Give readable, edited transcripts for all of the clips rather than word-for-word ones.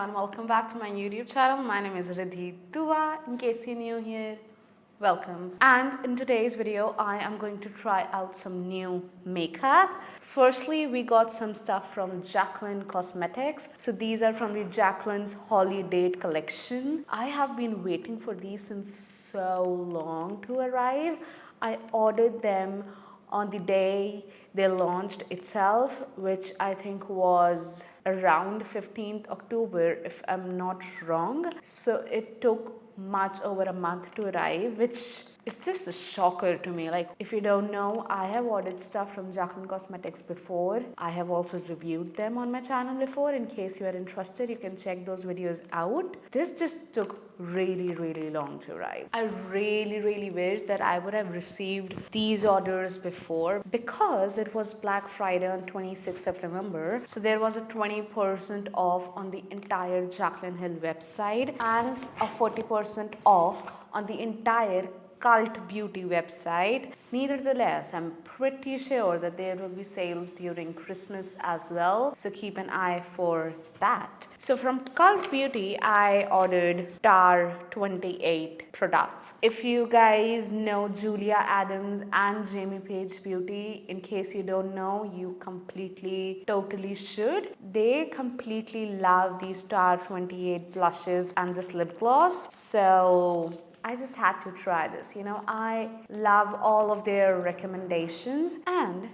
everyone, welcome back to my YouTube channel. My name is Riddhi Dua. In case you're new here, welcome. And in today's video, I am going to try out some new makeup. Firstly, we got some stuff from Jaclyn Cosmetics. So these are from the Jaclyn's Holiday collection. I have been waiting for these since so long to arrive. I ordered them on the day they launched itself, which I think was around 15th October if I'm not wrong. So it took much over a month to arrive, which is just a shocker to me. Like, if you don't know, I have ordered stuff from Jaclyn Cosmetics before. I have also reviewed them on my channel before. In case you are interested, you can check those videos out. This just took really long to arrive. I really wish that I would have received these orders before, because it was Black Friday on 26th of November. So there was a 20% off on the entire Jaclyn Hill website and a 40% off on the entire Cult Beauty website. Nevertheless, I'm pretty sure that there will be sales during Christmas as well, so keep an eye for that. So from Cult Beauty, I ordered TAR 28 products. If you guys know Julia Adams and Jamie Page Beauty, in case you don't know, you totally should. They completely love these TAR 28 blushes and this lip gloss. So I just had to try this. I love all of their recommendations. And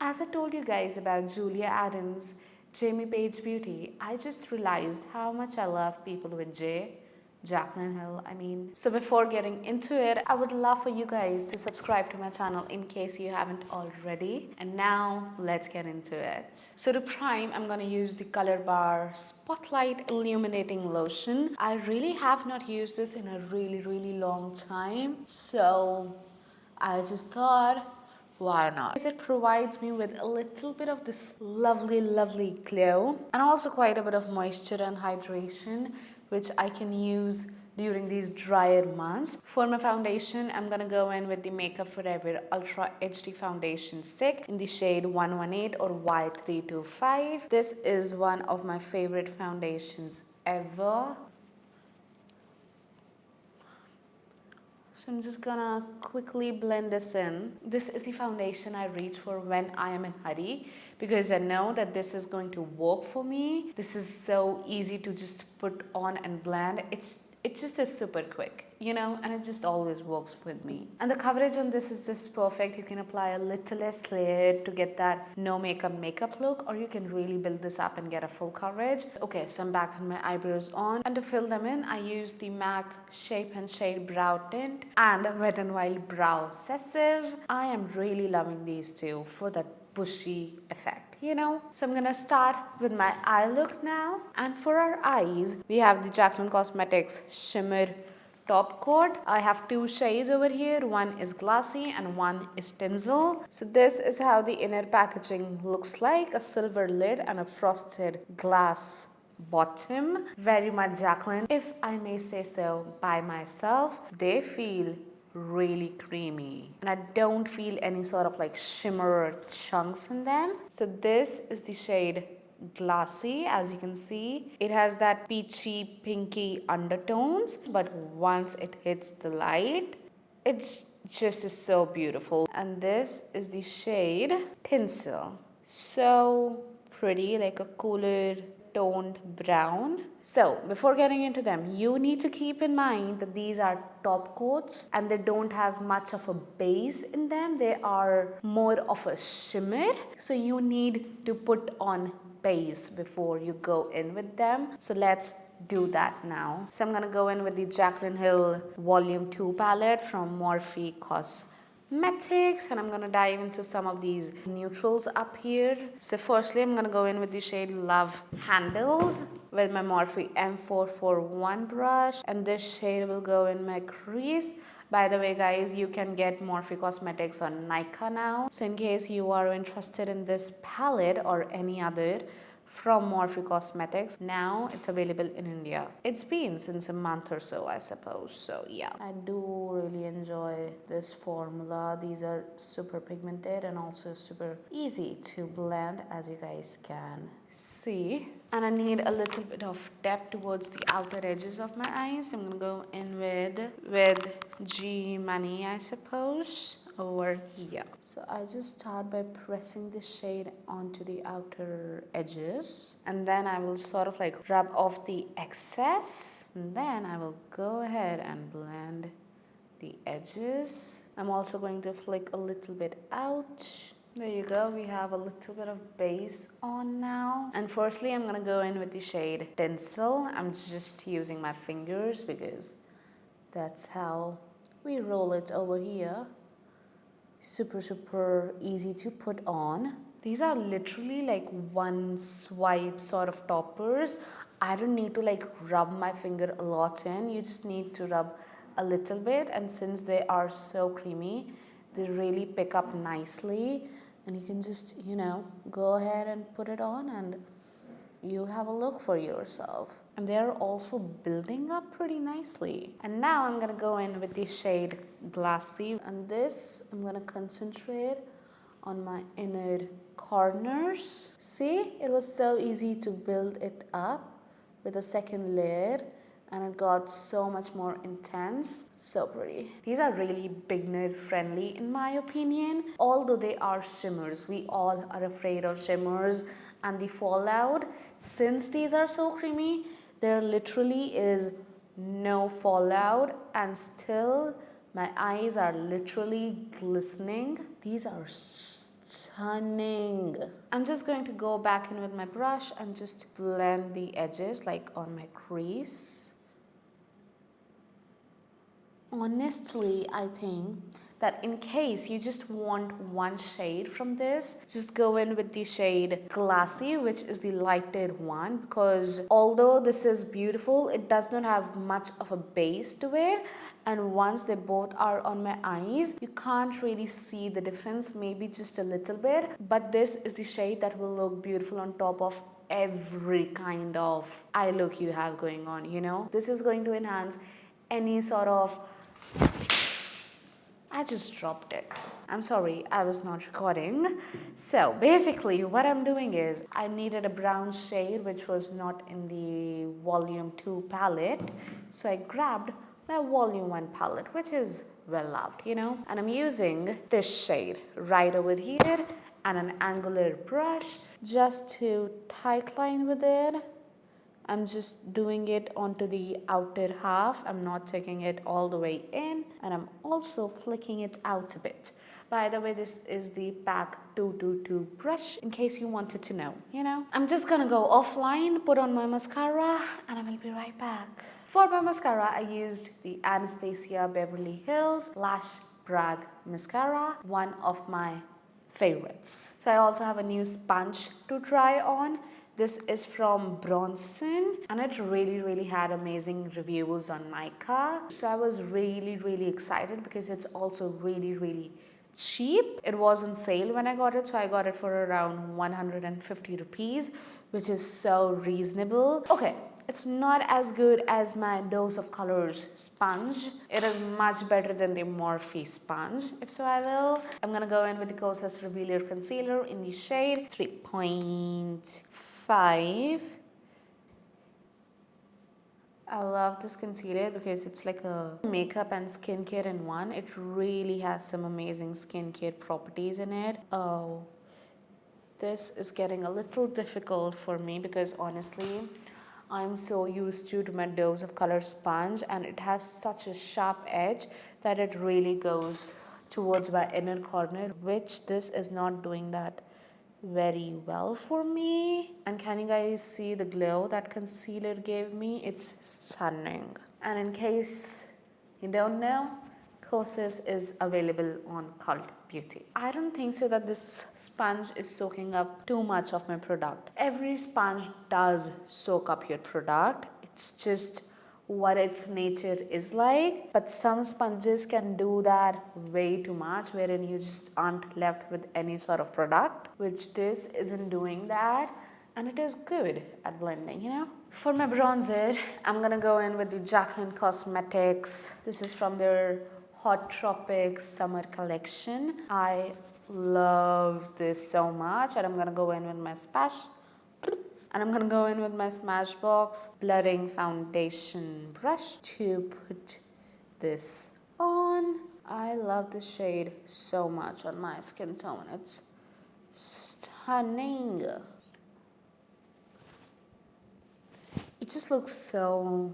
as I told you guys about Julia Adams, Jamie Page Beauty, I just realized how much I love people with J. Jaclyn Hill, So before getting into it, I would love for you guys to subscribe to my channel in case you haven't already. And now let's get into it. So to prime, I'm gonna use the Color Bar Spotlight Illuminating Lotion. I really have not used this in a really long time. So I just thought, why not? It provides me with a little bit of this lovely glow and also quite a bit of moisture and hydration, which I can use during these drier months. For my foundation, I'm gonna go in with the Makeup Forever Ultra HD Foundation Stick in the shade 118 or Y325. This is one of my favorite foundations ever. So I'm just gonna quickly blend this in. This is the foundation I reach for when I am in a hurry, because I know that this is going to work for me. This is so easy to just put on and blend. It's just a super quick, and it just always works with me. And the coverage on this is just perfect. You can apply a little less layer to get that no makeup look, or you can really build this up and get a full coverage. Okay, so I'm back with my eyebrows on, and to fill them in, I use the MAC Shape and Shade Brow Tint and Wet n Wild Brow Obsessive. I am really loving these two for that bushy effect. So I'm gonna start with my eye look now. And for our eyes, we have the Jaclyn Cosmetics Shimmer Top Coat. I have two shades over here. One is Glassy and one is Tinsel. So this is how the inner packaging looks like. A silver lid and a frosted glass bottom. Very much Jaclyn, if I may say so by myself. They feel really creamy and I don't feel any sort of like shimmer chunks in them. So this is the shade Glassy. As you can see, it has that peachy pinky undertones, but once it hits the light, it's just so beautiful. And this is the shade Tinsel. So pretty, like a cooler toned brown. So before getting into them, you need to keep in mind that these are top coats and they don't have much of a base in them. They are more of a shimmer. So you need to put on base before you go in with them. So let's do that now. So I'm gonna go in with the Jaclyn Hill Volume 2 palette from Morphe Cosmetics, and I'm gonna dive into some of these neutrals up here. So firstly, I'm gonna go in with the shade Love Handles with my Morphe M441 brush, and this shade will go in my crease. By the way, guys, you can get Morphe Cosmetics on Nykaa now. So in case you are interested in this palette or any other from Morphe Cosmetics, now it's available in India. It's been since a month or so, I suppose. So yeah, I do really enjoy this formula. These are super pigmented and also super easy to blend, as you guys can see. And I need a little bit of depth towards the outer edges of my eyes. I'm gonna go in with G Money, I suppose, over here. So I just start by pressing the shade onto the outer edges, and then I will sort of like rub off the excess, and then I will go ahead and blend the edges. I'm also going to flick a little bit out. There you go, we have a little bit of base on now. And firstly, I'm gonna go in with the shade Tinsel. I'm just using my fingers because that's how we roll it over here. Super easy to put on. These are literally like one swipe sort of toppers. I don't need to like rub my finger a lot in. You just need to rub a little bit, and since they are so creamy, they really pick up nicely, and you can just, you know, go ahead and put it on and you have a look for yourself. And they're also building up pretty nicely. And now I'm gonna go in with the shade Glassy, and this I'm gonna concentrate on my inner corners. See, it was so easy to build it up with a second layer, and it got so much more intense. So pretty. These are really beginner friendly in my opinion, although they are shimmers. We all are afraid of shimmers and the fallout. Since these are so creamy, there literally is no fallout, and still my eyes are literally glistening. These are stunning. I'm just going to go back in with my brush and just blend the edges like on my crease. Honestly, I think that in case you just want one shade from this, just go in with the shade Glassy, which is the lighted one, because although this is beautiful, it does not have much of a base to it. And once they both are on my eyes, you can't really see the difference, maybe just a little bit. But this is the shade that will look beautiful on top of every kind of eye look you have going on, you know. This is going to enhance any sort of... I just dropped it. I'm sorry, I was not recording. So basically what I'm doing is I needed a brown shade which was not in the volume 2 palette. So I grabbed my volume 1 palette, which is well loved, you know. And I'm using this shade right over here and an angular brush just to tight line with it. I'm just doing it onto the outer half. I'm not taking it all the way in, and I'm also flicking it out a bit. By the way, this is the PAC 222 brush, in case you wanted to know, you know. I'm just gonna go offline, put on my mascara, and I will be right back. For my mascara, I used the Anastasia Beverly Hills Lash Brag Mascara, one of my favorites. So I also have a new sponge to try on. This is from Bronson, and it really had amazing reviews on Nykaa. So I was really excited because it's also really cheap. It was on sale when I got it, so I got it for around 150 rupees, which is so reasonable. Okay, it's not as good as my Dose of Colors sponge. It is much better than the Morphe sponge, if so I will. I'm gonna go in with the Kosas Revealer Concealer in the shade 3.5. I love this concealer because it's like a makeup and skincare in one. It really has some amazing skincare properties in it. Oh, this is getting a little difficult for me because honestly, I'm so used to my Dose of Color sponge, and it has such a sharp edge that it really goes towards my inner corner, which this is not doing that very well for me. And can you guys see the glow that concealer gave me? It's stunning. And in case you don't know, Kosas is available on Cult Beauty. I don't think so that this sponge is soaking up too much of my product. Every sponge does soak up your product. It's just what its nature is like, but some sponges can do that way too much, wherein you just aren't left with any sort of product, which this isn't doing that, and it is good at blending, you know. For my bronzer, I'm gonna go in with the Jaclyn Cosmetics. This is from their Hot Tropics Summer Collection. I love this so much, and I'm gonna go in with my Smashbox blurring foundation brush to put this on. I love the shade so much on my skin tone. It's stunning. It just looks so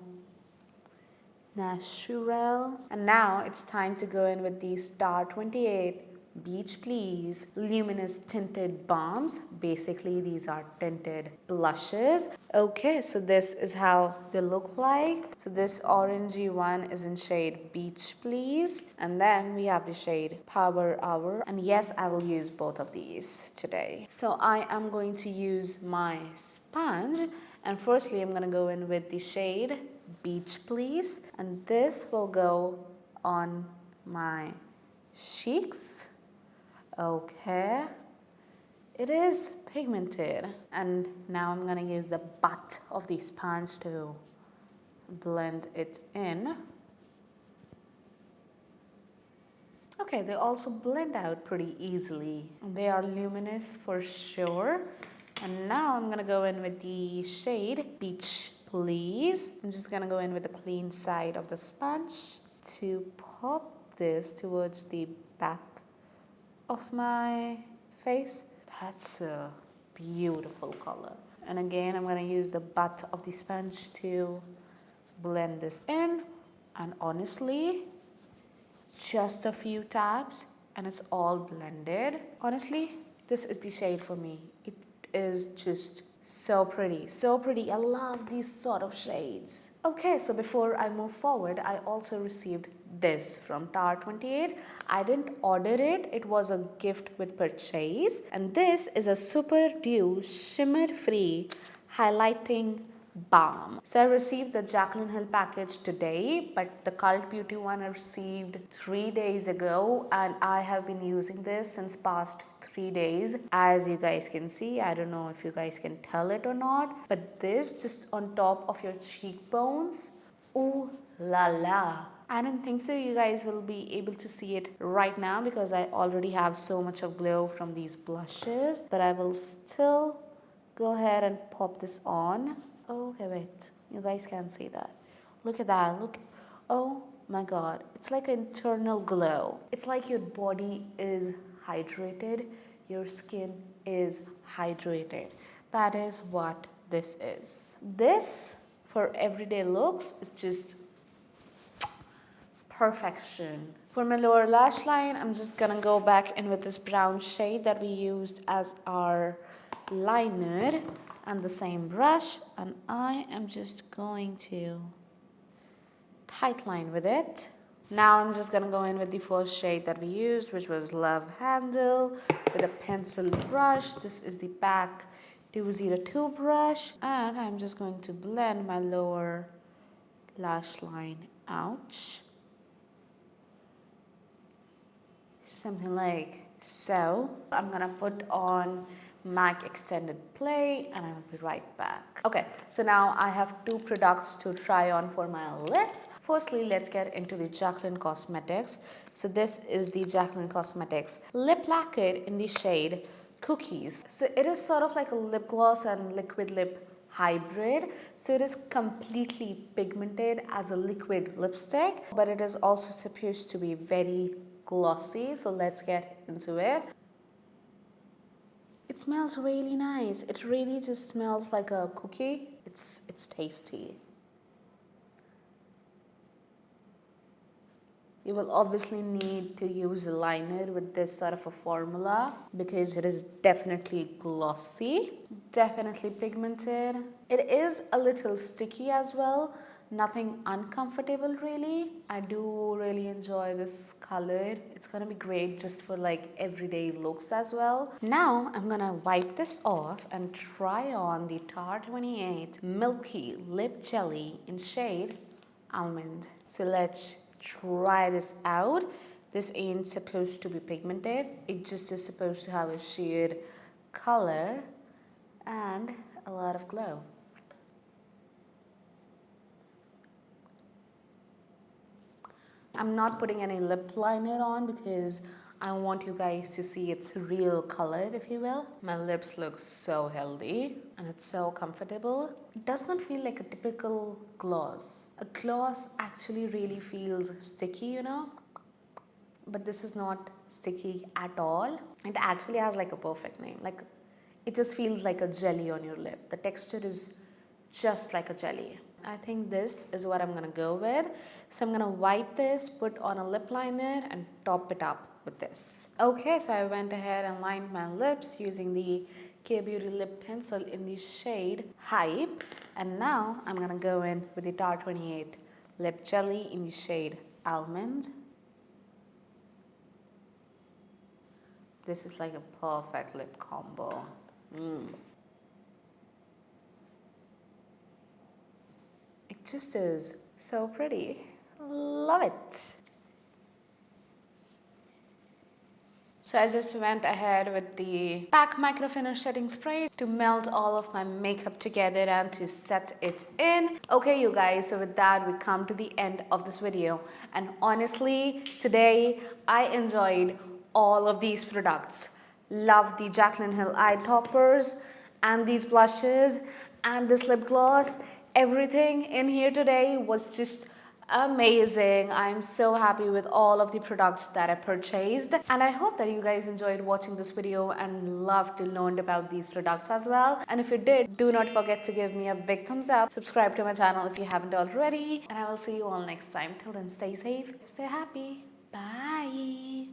natural. And now it's time to go in with the Star 28 Beach Please Luminous Tinted Balms. Basically, these are tinted blushes. Okay, so this is how they look like. So this orangey one is in shade Beach Please. And then we have the shade Power Hour. And yes, I will use both of these today. So I am going to use my sponge. And firstly, I'm going to go in with the shade Beach Please. And this will go on my cheeks. Okay, it is pigmented, and now I'm gonna use the butt of the sponge to blend it in. Okay, they also blend out pretty easily. They are luminous for sure. And now I'm gonna go in with the shade Beach Please. I'm just gonna go in with the clean side of the sponge to pop this towards the back of my face. That's a beautiful color. And again, I'm going to use the butt of the sponge to blend this in. And honestly, just a few taps and it's all blended. Honestly, this is the shade for me. It is just so pretty, so pretty. I love these sort of shades. Okay, so before I move forward, I also received this from Tarte 28. I didn't order it. It was a gift with purchase. And this is a Super Dew Shimmer Free Highlighting Balm. So I received the Jaclyn Hill package today, but the Cult Beauty one I received 3 days ago, and I have been using this since past 3 days. As you guys can see, I don't know if you guys can tell it or not, but this just on top of your cheekbones, ooh la la. I don't think so you guys will be able to see it right now because I already have so much of glow from these blushes, but I will still go ahead and pop this on. Okay, wait, you guys can't see that. Look at that, look, oh my god, it's like an internal glow. It's like your body is hydrated, your skin is hydrated. That is what this is. This, for everyday looks, is just perfection. For my lower lash line, I'm just gonna go back in with this brown shade that we used as our liner and the same brush, and I am just going to tight line with it. Now I'm just gonna go in with the first shade that we used, which was Love Handle, with a pencil brush. This is the PAC 202 brush, and I'm just going to blend my lower lash line out. Something like so. I'm gonna put on MAC Extended Play and I will be right back. Okay, so now I have two products to try on for my lips. Firstly, let's get into the Jaclyn Cosmetics. So this is the Jaclyn Cosmetics Lip Lacquer in the shade Cookies. So it is sort of like a lip gloss and liquid lip hybrid. So it is completely pigmented as a liquid lipstick, but it is also supposed to be very glossy. So let's get into it. It smells really nice. It really just smells like a cookie. It's tasty. You will obviously need to use a liner with this sort of a formula because it is definitely glossy, definitely pigmented. It is a little sticky as well. Nothing uncomfortable really. I do really enjoy this color. It's gonna be great just for like everyday looks as well. Now I'm gonna wipe this off and try on the Tarte 28 Milky Lip Jelly in shade Almond. So let's try this out. This ain't supposed to be pigmented. It just is supposed to have a sheer color and a lot of glow. I'm not putting any lip liner on because I want you guys to see its real color, if you will. My lips look so healthy and it's so comfortable. It does not feel like a typical gloss. A gloss actually really feels sticky, you know, but this is not sticky at all. It actually has like a perfect name. Like, it just feels like a jelly on your lip. The texture is just like a jelly. I think this is what I'm gonna go with. So I'm gonna wipe this, put on a lip liner and top it up with this. Okay, so I went ahead and lined my lips using the K-Beauty lip pencil in the shade Hype. And now I'm gonna go in with the Tarte 28 lip jelly in the shade Almond. This is like a perfect lip combo. It just is so pretty. Love it. So I just went ahead with the PAC Micro Finish Setting Spray to melt all of my makeup together and to set it in. Okay, you guys, so with that, we come to the end of this video. And honestly, today, I enjoyed all of these products. Love the Jaclyn Hill eye toppers and these blushes and this lip gloss. Everything in here today was just amazing. I'm so happy with all of the products that I purchased, and I hope that you guys enjoyed watching this video and loved to learn about these products as well. And if you did, do not forget to give me a big thumbs up, subscribe to my channel if you haven't already, and I will see you all next time. Till then, stay safe, stay happy, bye.